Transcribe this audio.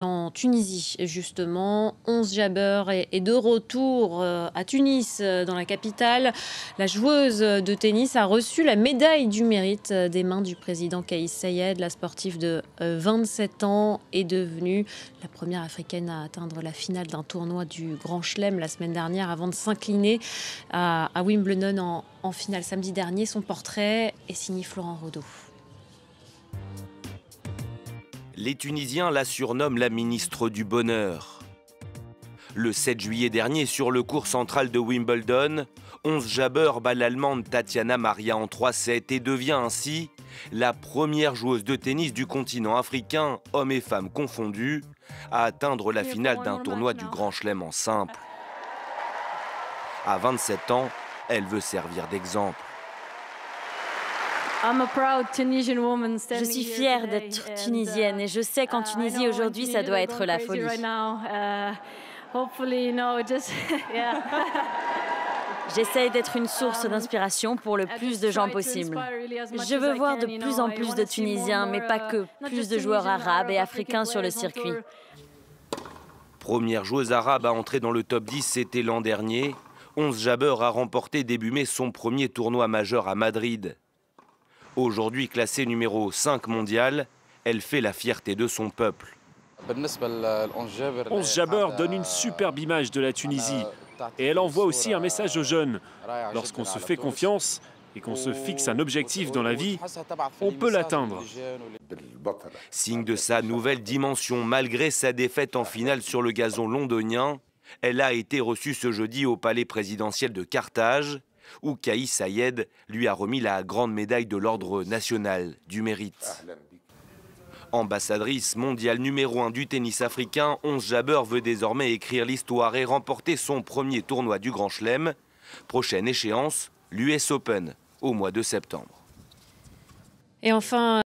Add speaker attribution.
Speaker 1: En Tunisie, justement, 11 Jabeur est de retour à Tunis, dans la capitale. La joueuse de tennis a reçu la médaille du mérite des mains du président Kais Saied. La sportive de 27 ans est devenue la première africaine à atteindre la finale d'un tournoi du Grand Chelem la semaine dernière avant de s'incliner à Wimbledon en finale samedi dernier. Son portrait est signé Florent Rodeau.
Speaker 2: Les Tunisiens la surnomment la ministre du Bonheur. Le 7 juillet dernier, sur le court central de Wimbledon, 11 Jabeur bat l'Allemande Tatiana Maria en 3-7 et devient ainsi la première joueuse de tennis du continent africain, hommes et femmes confondus, à atteindre la finale d'un tournoi du Grand Chelem en simple. À 27 ans, elle veut servir d'exemple.
Speaker 3: Je suis fière d'être tunisienne et je sais qu'en Tunisie aujourd'hui, ça doit être la folie. J'essaye d'être une source d'inspiration pour le plus de gens possible. Je veux voir de plus en plus de Tunisiens, mais pas que, plus de joueurs arabes et africains sur le circuit.
Speaker 2: Première joueuse arabe à entrer dans le top 10, c'était l'an dernier. 11 Jabeur a remporté début mai son premier tournoi majeur à Madrid. Aujourd'hui classée numéro 5 mondial, elle fait la fierté de son peuple.
Speaker 4: 11 Jabeur donne une superbe image de la Tunisie et elle envoie aussi un message aux jeunes. Lorsqu'on se fait confiance et qu'on se fixe un objectif dans la vie, on peut l'atteindre.
Speaker 2: Signe de sa nouvelle dimension, malgré sa défaite en finale sur le gazon londonien, elle a été reçue ce jeudi au palais présidentiel de Carthage, où Kais Saied lui a remis la grande médaille de l'ordre national du mérite. Ambassadrice mondiale numéro 1 du tennis africain, 11 Jabeur veut désormais écrire l'histoire et remporter son premier tournoi du Grand Chelem. Prochaine échéance, l'US Open, au mois de septembre.
Speaker 1: Et enfin,